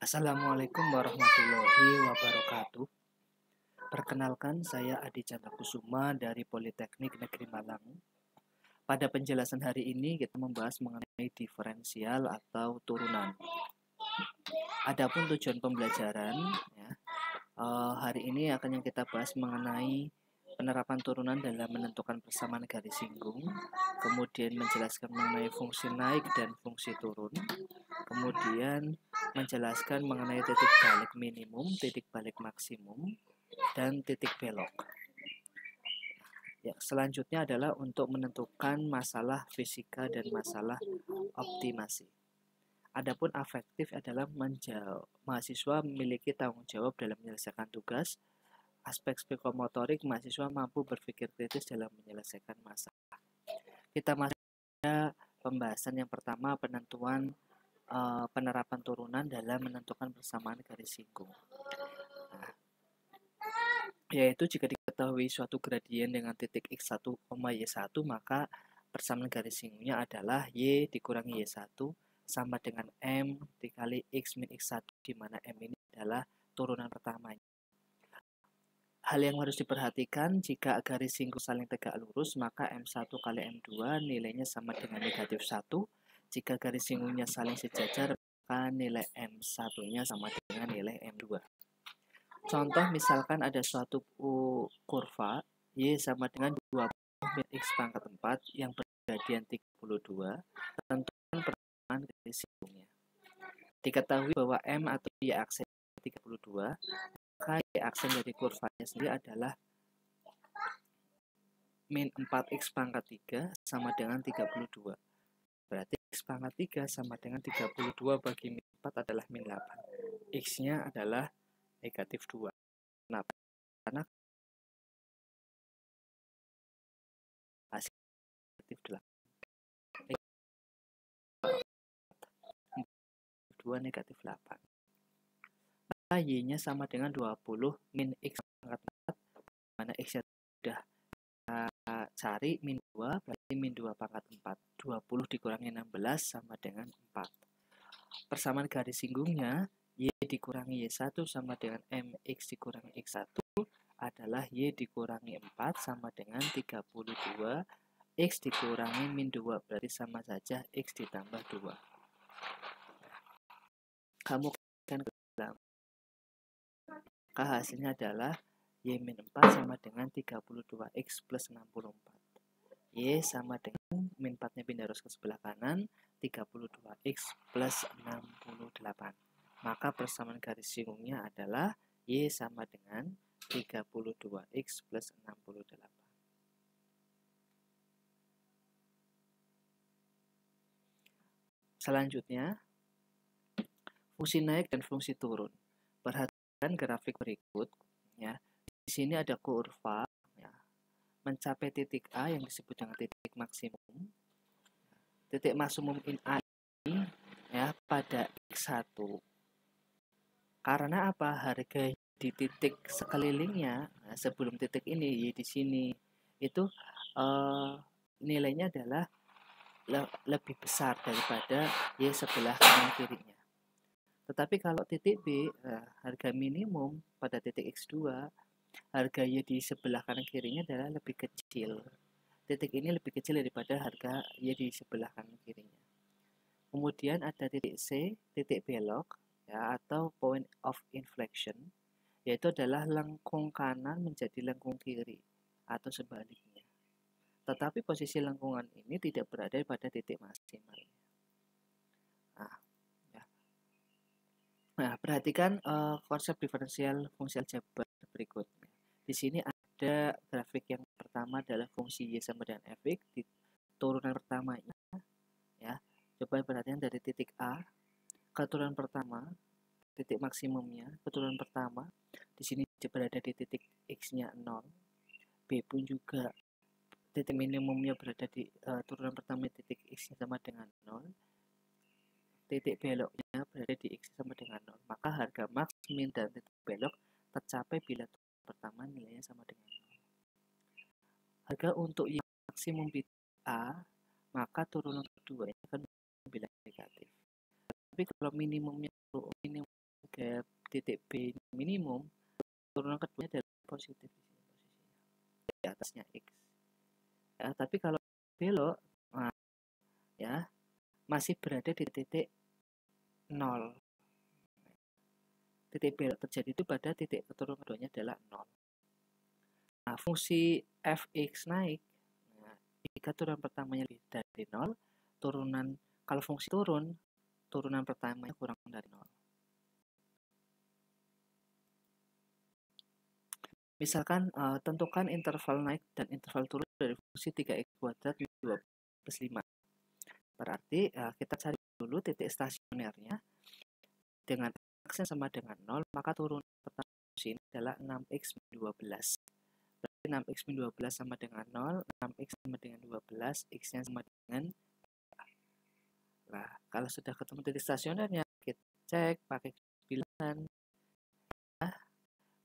Assalamualaikum warahmatullahi wabarakatuh. Perkenalkan, saya Adi Chandra Kusuma dari Politeknik Negeri Malang. Pada penjelasan hari ini kita membahas mengenai diferensial atau turunan. Adapun tujuan pembelajaran, hari ini akan yang kita bahas mengenai penerapan turunan dalam menentukan persamaan garis singgung, kemudian menjelaskan mengenai fungsi naik dan fungsi turun, kemudian menjelaskan mengenai titik balik minimum, titik balik maksimum, dan titik belok. Selanjutnya adalah untuk menentukan masalah fisika dan masalah optimasi. Adapun afektif adalah mahasiswa memiliki tanggung jawab dalam menyelesaikan tugas. Aspek psikomotorik, mahasiswa mampu berpikir kritis dalam menyelesaikan masalah. Kita masuk pada pembahasan yang pertama, penerapan turunan dalam menentukan persamaan garis singgung. Yaitu jika diketahui suatu gradien dengan titik x1, y1, maka persamaan garis singgungnya adalah y dikurangi y1 sama dengan m dikali x min x1, di mana m ini adalah turunan pertamanya. Hal yang harus diperhatikan, jika garis singgung saling tegak lurus, maka m1 kali m2 nilainya sama dengan negatif 1. Jika garis singgungnya saling sejajar, maka nilai m1-nya sama dengan nilai m2. Contoh, misalkan ada suatu kurva y sama dengan 20 min x pangkat 4 yang bergradian 32, tentukan persamaan garis singgungnya. Diketahui bahwa m atau y aksen 32, maka y aksen dari kurvanya sendiri adalah min 4x pangkat 3 sama dengan 32. Berarti x pangkat 3 sama dengan 32 bagi min 4 adalah min 8. X-nya adalah negatif 2. Kenapa? Karena hasil negatif 8. 2 negatif 8. Maka y-nya sama dengan 20 min x pangkat 4, mana x-nya sudah cari min 2, berarti min 2 pangkat 4. 20 dikurangi 16 sama dengan 4. Persamaan garis singgungnya, y dikurangi y1 sama dengan mx dikurangi x1 adalah y dikurangi 4 sama dengan 32, x dikurangi min 2, berarti sama saja x ditambah 2. Kamu kan ke dalam, maka hasilnya adalah y min 4 sama dengan 32x plus 64. Y sama dengan min 4-nya pindah arus ke sebelah kanan, 32x plus 68. Maka persamaan garis singgungnya adalah y sama dengan 32x plus 68. Selanjutnya, fungsi naik dan fungsi turun. Perhatikan grafik berikut. Ya. Di sini ada kurva mencapai titik A yang disebut dengan titik maksimum. Titik maksimum in A ini pada X1. Karena apa? Harga di titik sekelilingnya, sebelum titik ini, di sini, itu nilainya adalah lebih besar daripada Y sebelah kanan kirinya. Tetapi kalau titik B, harga minimum pada titik X2, harga Y di sebelah kanan kirinya adalah lebih kecil. Titik ini lebih kecil daripada harga Y di sebelah kanan kirinya. Kemudian ada titik C, titik belok, atau point of inflection, yaitu adalah lengkung kanan menjadi lengkung kiri, atau sebaliknya. Tetapi posisi lengkungan ini tidak berada pada titik maksimal. Nah, perhatikan konsep diferensial fungsi aljabar berikutnya. Di sini ada grafik yang pertama adalah fungsi y sama dengan fx di turunan pertamanya. Coba perhatikan dari titik A ke turunan pertama, titik maksimumnya ke turunan pertama. Di sini berada di titik x-nya 0. B pun juga titik minimumnya berada di turunan pertama, titik x-nya sama dengan 0. Titik beloknya berada di x sama dengan 0. Maka harga max, min, dan titik belok tercapai bila turunan pertama nilainya sama dengan 0. Harga untuk yang maksimum di A, maka turunan kedua akan bilang negatif. Tapi kalau minimumnya pada titik B minimum, turunan keduanya adalah positif di sini posisinya di atasnya X. Ya, tapi kalau belok, nah, ya masih berada di titik 0. Titik belok terjadi itu pada titik turunan keduanya adalah 0. Nah, fungsi fx naik, nah, jika turunan pertamanya lebih dari 0, kalau fungsi turunan pertamanya kurang dari 0. Misalkan tentukan interval naik dan interval turun dari fungsi 3x kuadrat 2 plus 5. Berarti kita cari dulu titik stasionernya. Dengan x yang sama dengan 0, maka turunan pertama fungsi ini adalah 6x min 12. Berarti 6x min 12 sama dengan 0, 6x sama dengan 12, x-nya sama dengan. Nah, kalau sudah ketemu titik stasionernya, kita cek pakai bilangan.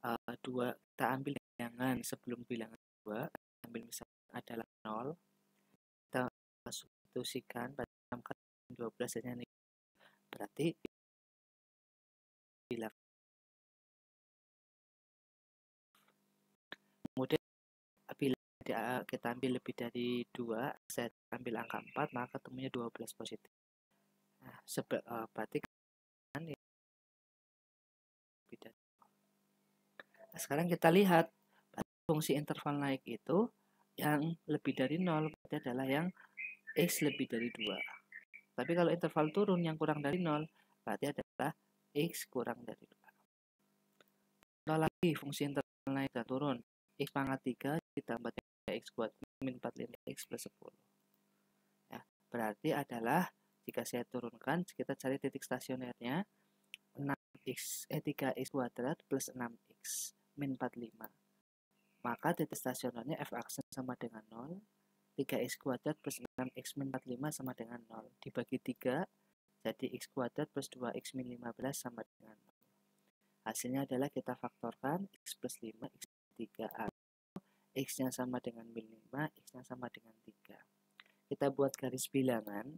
Kita ambil bilangan sebelum bilangan 2, ambil misalnya adalah 0, kita substitusikan pada 6 kali 12 nya nih. Berarti bila kemudian bila kita ambil lebih dari 2, saya ambil angka 4, maka ketemunya 12 positif. Nah, berarti kan ya, lebih dari. Nah, sekarang kita lihat fungsi interval naik itu yang lebih dari 0 berarti adalah yang x lebih dari 2. Tapi kalau interval turun yang kurang dari 0 berarti adalah x kurang dari 2. Contoh lagi fungsi interval naik dan turun, x pangkat 3 ditambah 3x kuadrat min 45x plus 10. Ya, berarti adalah jika saya turunkan, kita cari titik stasionernya 3x kuadrat plus 6x min 45. Maka titik stasionernya f aksen sama dengan 0, 3x kuadrat plus 6x min 45 sama dengan 0. Dibagi 3, jadi x kuadrat plus 2x min 15 sama dengan 0. Hasilnya adalah kita faktorkan x plus 5, x 3, atau x-nya sama dengan min 5, x-nya sama dengan 3. Kita buat garis bilangan,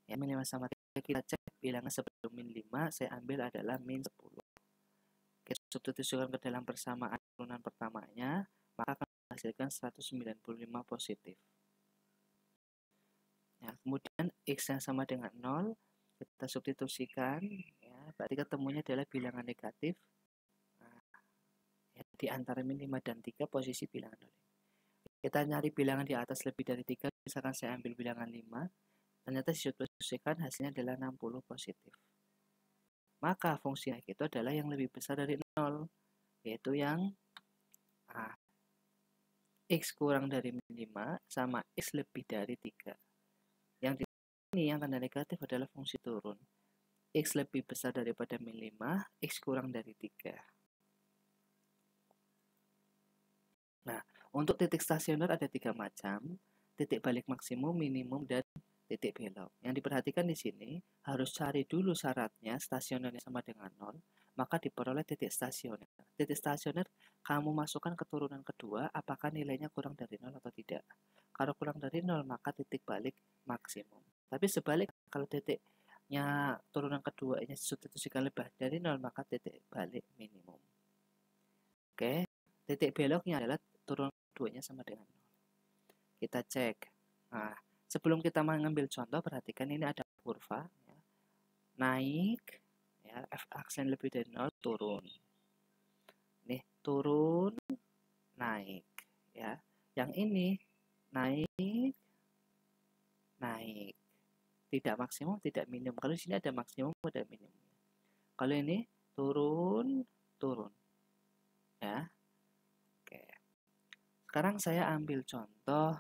ya min 5 sama 3, kita cek bilangan sebelum min 5, saya ambil adalah min 10. Kita substitusikan ke dalam persamaan turunan pertamanya, maka akan menghasilkan 195 positif. Nah, kemudian x yang sama dengan 0, kita substitusikan, ya, berarti ketemunya adalah bilangan negatif. Nah, ya, di antara min 5 dan 3 posisi bilangan 0. Kita nyari bilangan di atas lebih dari 3, misalkan saya ambil bilangan 5, ternyata disubstitusikan hasilnya adalah 60 positif. Maka fungsi naik itu adalah yang lebih besar dari 0, yaitu yang x kurang dari min 5 sama x lebih dari 3. Yang di sini yang tanda negatif adalah fungsi turun. X lebih besar daripada min 5, x kurang dari 3. Nah, untuk titik stasioner ada 3 macam, titik balik maksimum, minimum, dan titik belok. Yang diperhatikan di sini, harus cari dulu syaratnya stasionernya sama dengan 0, maka diperoleh titik stasioner. Titik stasioner kamu masukkan ke turunan kedua, apakah nilainya kurang dari 0 atau tidak. Kalau kurang dari 0, maka titik balik maksimum. Tapi sebalik, kalau titiknya turunan kedua ini substitusikan lebih dari 0, maka titik balik minimum. Oke, titik beloknya adalah turunan keduanya sama dengan 0. Kita cek. Nah, sebelum kita mengambil contoh, perhatikan ini ada kurva, ya. Naik, ya, f aksen lebih dari 0, turun. Nih, turun, naik, ya. Yang ini naik, naik. Tidak maksimum, tidak minimum. Kalau di sini ada maksimum, ada minimum. Kalau ini turun, turun. Ya. Oke. Sekarang saya ambil contoh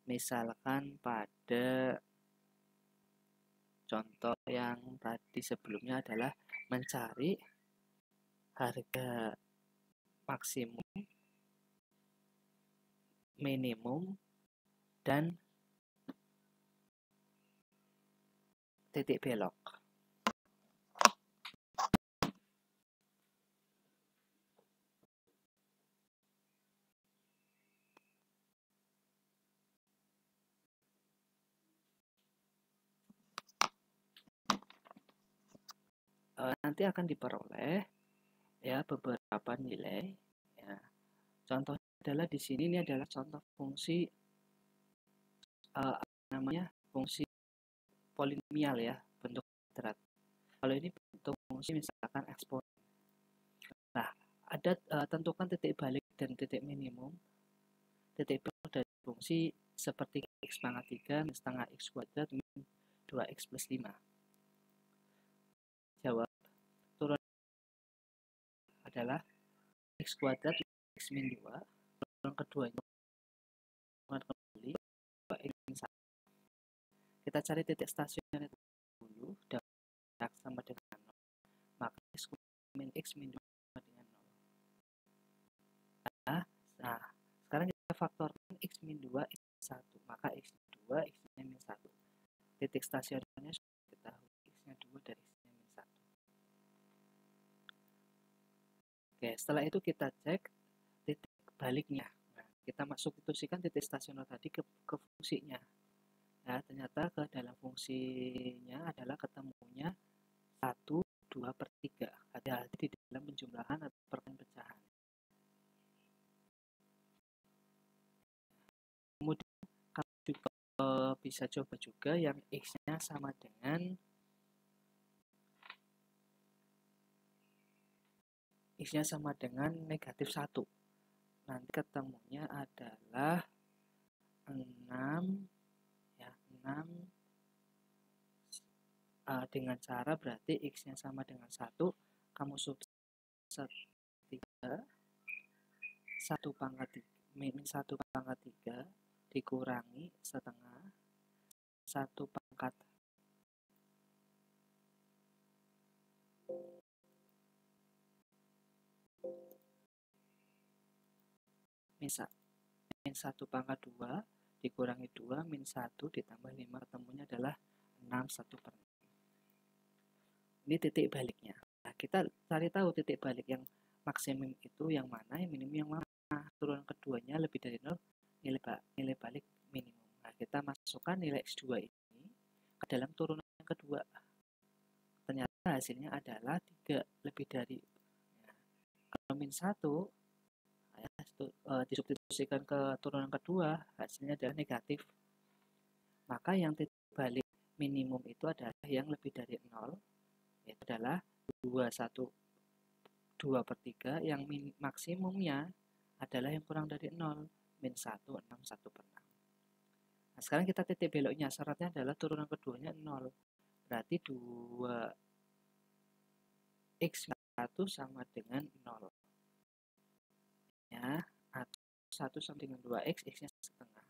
misalkan pada contoh yang tadi sebelumnya adalah mencari harga maksimum, minimum, dan titik belok. nanti akan diperoleh ya beberapa nilai. Ya. Contohnya adalah di sini ini adalah contoh fungsi namanya fungsi polinomial ya, bentuk kuadrat. Kalau ini bentuk fungsi misalkan eksponen. Nah, ada tentukan titik balik dan titik minimum. Titik balik dari fungsi seperti x pangkat 3 min setengah x kuadrat min 2x plus 5. Jawab turun adalah x kuadrat x min 2. Turun keduanya kembali 2x min 1. Kita cari titik stasioner dulu dan sama dengan 0. Maka x min x min 2 sama dengan 0. Nah, sekarang kita faktorkan x min 2 x 1. Maka x min 2 x min 1. Titik stasionernya sudah diketahui, x-nya 2 dari x-nya min 1. Oke, setelah itu kita cek titik baliknya. Nah, kita substitusikan titik stasioner tadi ke fungsinya. Nah, ternyata ke dalam fungsinya adalah ketemunya 1, 2 per 3. Hati-hati di dalam penjumlahan atau pecahan. Kemudian kamu juga bisa coba juga yang x-nya sama dengan negatif 1. Nanti ketemunya adalah 6 ya, 6 dengan cara berarti x-nya sama dengan 1, kamu substitusi 3 1 pangkat 3 min 1 pangkat 3 dikurangi setengah 1 pangkat min 1 pangkat 2 dikurangi 2 min 1 ditambah 5, ketemunya adalah 6 1 per 6. Ini titik baliknya. Nah, kita cari tahu titik balik yang maksimum itu yang mana, yang minimum yang mana. Turunan keduanya lebih dari 0, nilai balik minimum. Nah, kita masukkan nilai x2 ini ke dalam turunan yang kedua. Ternyata hasilnya adalah 3 lebih dari. Nah, kalau min 1 disubstitusikan ke turunan kedua, hasilnya adalah negatif. Maka yang titik balik minimum itu adalah yang lebih dari 0, yaitu adalah 2 per 3, yang maksimumnya adalah yang kurang dari 0, min 1, 6, 1 per 6. Nah, sekarang kita titik beloknya, syaratnya adalah turunan keduanya 0. Berarti 2x 1 sama dengan 0. Ya, atau 1 sama dengan 2x, x-nya setengah.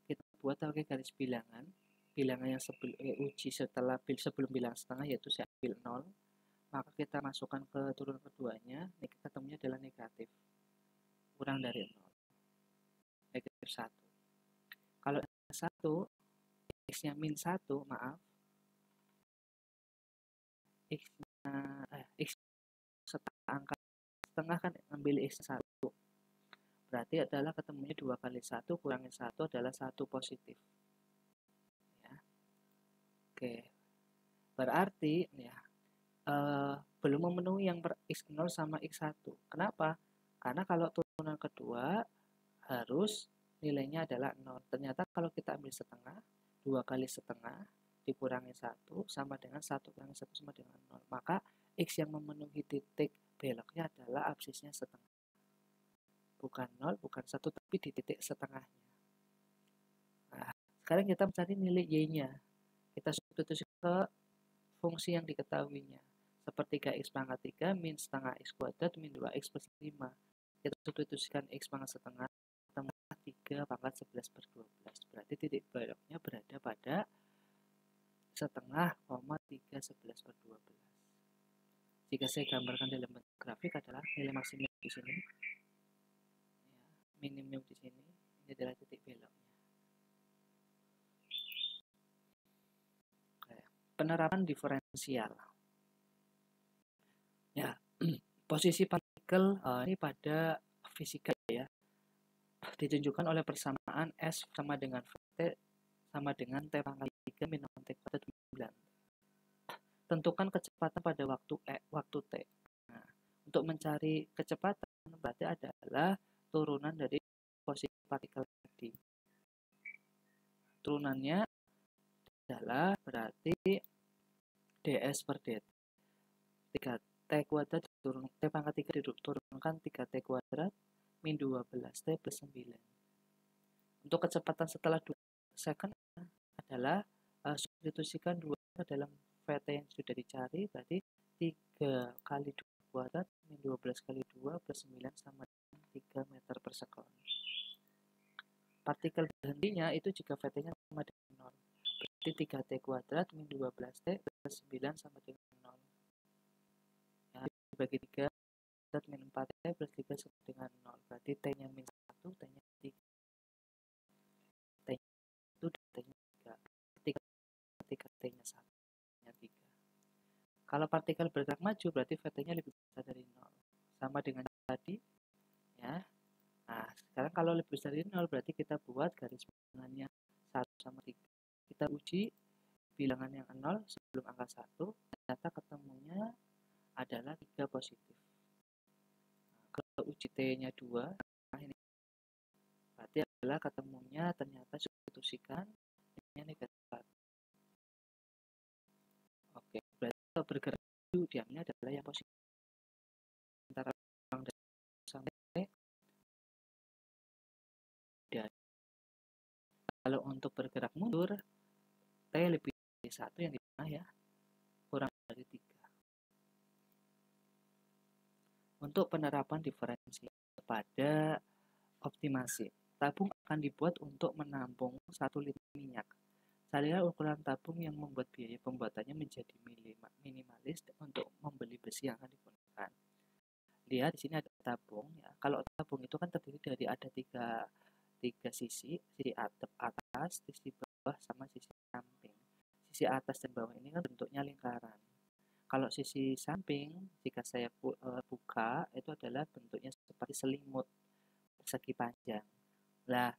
Kita buat pakai garis bilangan. Bilangan yang uji sebelum bilang setengah, yaitu saya ambil 0. Maka kita masukkan ke turunan keduanya, kita temunya adalah negatif. Kurang dari 0. Negatif 1. Kalau 1, x-nya min 1, maaf. X setengah kan ambil x1. Berarti adalah ketemunya 2 kali 1 kurangi 1 adalah 1 positif. Ya. Oke. Berarti ya belum memenuhi yang per x0 sama x1. Kenapa? Karena kalau turunan kedua harus nilainya adalah 0. Ternyata kalau kita ambil setengah, 2 kali setengah dikurangi 1 sama dengan 1 kurangi 1 sama dengan 0. Maka x yang memenuhi titik beloknya adalah absisnya setengah. Bukan 0, bukan 1, tapi di titik setengahnya. Nah, sekarang kita mencari nilai y-nya. Kita substitusi ke fungsi yang diketahuinya. Seperti x pangkat 3 min setengah x kuadrat min 2x plus 5. Kita substitusikan x pangkat setengah, tambah 3 pangkat 11 per 12. Berarti titik beloknya berada pada setengah, 3, 11 per 12. Jika saya gambarkan dalam bentuk grafik adalah nilai maksimum di sini. Minimum di sini, ini adalah titik beloknya. Oke. Penerapan diferensial. Ya, posisi partikel ini pada fisika ya, ditunjukkan oleh persamaan S sama dengan VT sama dengan T pangkat 3 min T kuadrat 9. tentukan kecepatan pada waktu T. Nah, untuk mencari kecepatan berarti adalah turunan dari posisi partikel tadi. Turunannya adalah berarti ds per dt. 3t kuadrat T pangkat 3 diturunkan 3t kuadrat min 12t plus 9. Untuk kecepatan setelah 2 second adalah substitusikan 2 ke dalam VT yang sudah dicari, berarti 3 kali 2 kuadrat min 12 kali 2 plus 9 sama dengan 3 meter per sekon. Partikel berhentinya itu jika VT-nya sama dengan 0. Berarti 3T kuadrat min 12T plus 9 sama dengan 0. Ya, dibagi 3 kuadrat min 4T plus 3 sama dengan 0. Berarti T-nya min 1, T-nya 3. T-nya 1 dan T-nya 3. Ketika T-nya 1, T-nya 3. Kalau partikel bergerak maju berarti VT-nya lebih besar dari 0. Sama dengan tadi. Ya. Nah, sekarang kalau lebih besar dari 0 berarti kita buat garis bilangannya 1 sama 3. Kita uji bilangan yang 0 sebelum angka 1, ternyata ketemunya adalah 3 positif. Nah, kalau uji T-nya 2, nah ini berarti adalah ketemunya ternyata substitusikan T-nya negatif 1. Oke, berarti kalau bergerak diamnya adalah yang positif. Antara ruang sampai T. Dan kalau untuk bergerak mundur, T lebih dari 1 yang di tengah ya, kurang dari 3. Untuk penerapan diferensi pada optimasi, tabung akan dibuat untuk menampung 1 liter minyak. Carilah ukuran tabung yang membuat biaya pembuatannya menjadi minimalis untuk membeli besi yang akan digunakan. Lihat di sini ada tabung. Ya. Kalau tabung itu kan terdiri dari ada tiga sisi atas, sisi bawah, sama sisi samping. Sisi atas dan bawah ini kan bentuknya lingkaran. Kalau sisi samping, jika saya buka, itu adalah bentuknya seperti selimut persegi panjang. Nah,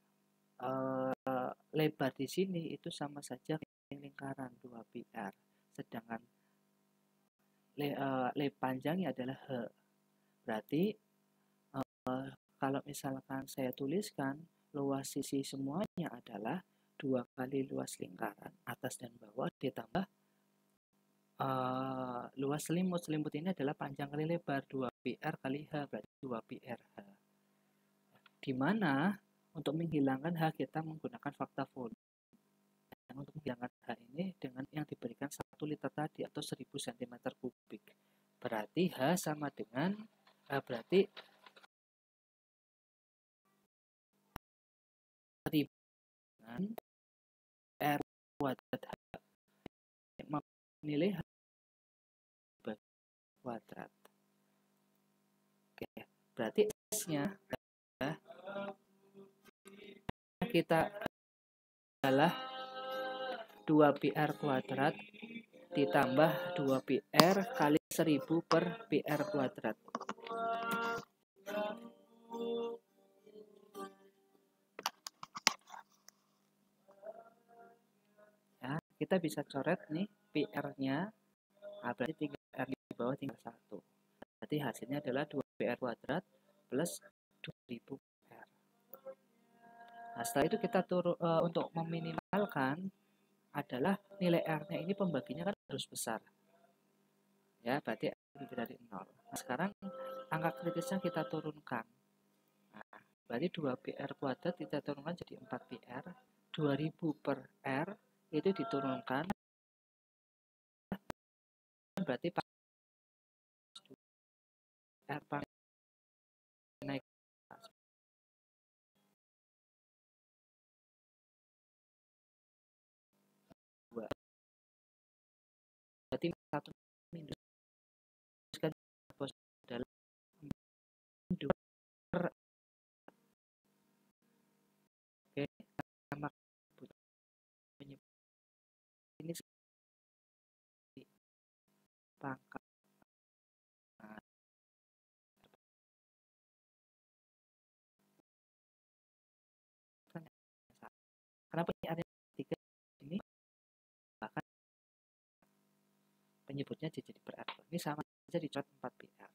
lebar di sini itu sama saja lingkaran 2πr. Sedangkan panjangnya adalah H. Berarti kalau misalkan saya tuliskan, luas sisi semuanya adalah 2 kali luas lingkaran atas dan bawah ditambah luas selimut. Selimut ini adalah panjang kali lebar 2πr kali H, berarti 2πrh. Di mana untuk menghilangkan H kita menggunakan fakta volume. Dan untuk menghilangkan H ini dengan yang diberikan 1 liter tadi atau 1000 cm3. Berarti H sama dengan berarti 1000 dengan R kuadrat H. Nilai H kuadrat. Oke, berarti S-nya kita adalah 2πr kuadrat ditambah 2πr kali 1000 per πr kuadrat. Ya, kita bisa coret nih πr-nya. Nah, berarti 3r di bawah tinggal 1. Berarti hasilnya adalah 2πr kuadrat plus 2000 r. Nah, setelah itu kita untuk meminimalkan adalah nilai R-nya ini pembaginya kan harus besar. Ya, berarti lebih dari 0. Nah, sekarang angka kritisnya kita turunkan. Nah, berarti 2πr kuadrat kita turunkan jadi 4πr. 2000 per R itu diturunkan. Berarti R naik. Berarti 1 minus kan adalah 2 per. Oke, sama ini pangkat. Nah, kenapa ini ada 3 ini? Bahkan penyebutnya jadi ber-R2. Ini sama saja dicoret 4 PR.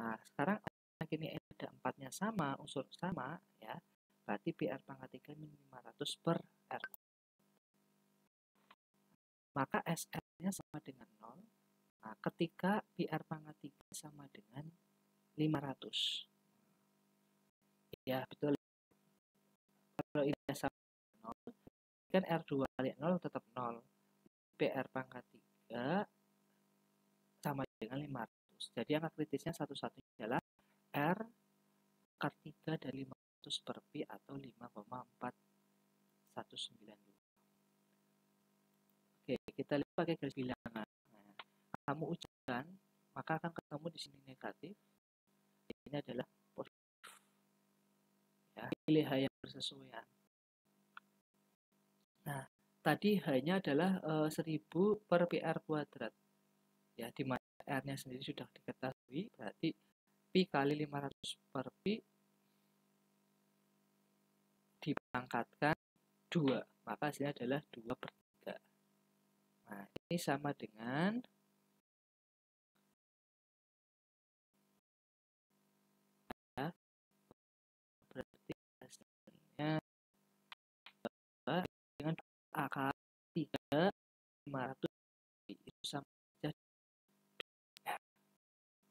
Nah, sekarang ini ada 4-nya sama, unsur sama, ya. Berarti PR pangkat 3 min 500 per R. Maka SR-nya sama dengan 0. Nah, ketika PR pangkat 3 sama dengan 500. Ya, betul. Kalau ini sama dengan 0, kan R2 kali 0 tetap 0. PR pangkat 3 sama dengan 500. Jadi angka kritisnya satu-satunya adalah R pangkat 3 dari 500 per Pi atau 5,4192. Oke, kita lihat pakai garis bilangan. Nah, kamu ujikan, maka akan ketemu di sini negatif. Ini adalah positif. Ya, pilih H yang bersesuaian. Nah, tadi H-nya adalah 1000 per PR kuadrat. Ya, di mana R-nya sendiri sudah diketahui, berarti Pi kali 500 per Pi dipangkatkan 2, maka hasilnya adalah 2 per 3. Nah, ini sama dengan ya, berarti hasilnya dengan akar 3 500 itu sama saja.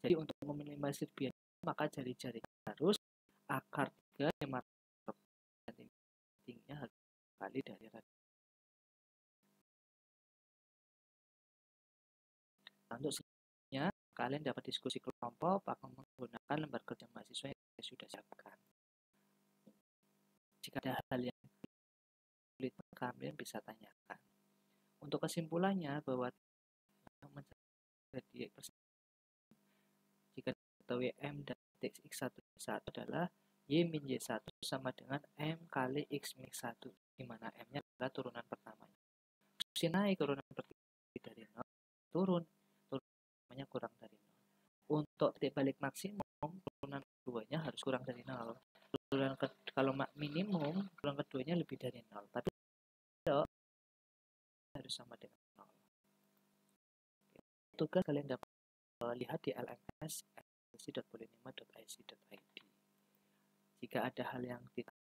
Jadi untuk meminimalisir biaya maka jari-jari harus akar 3 500 tingginya harus kali dari radius. Untuk selanjutnya kalian dapat diskusi kelompok akan menggunakan lembar kerja mahasiswa yang saya sudah siapkan. Jika ada hal yang sulit, kalian bisa tanyakan. Untuk kesimpulannya bahwa menjadi jika diketahui M dan X1 adalah Y min Y1 sama dengan M kali X min X1, di mana M-nya adalah turunan pertamanya. Fungsi naik turunan pertama dari 0, turunannya kurang dari 0. Untuk titik balik maksimum, turunan keduanya harus kurang dari 0. Kalau minimum, turunan keduanya lebih dari 0. Tapi harus sama dengan 0. Tugas kalian dapat lihat di LMS lmsi.polinema.ic.id. Jika ada hal yang tidak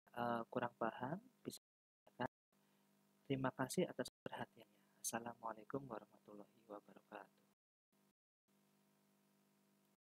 kurang paham, bisa katakan. Terima kasih atas perhatiannya. Assalamualaikum warahmatullahi wabarakatuh.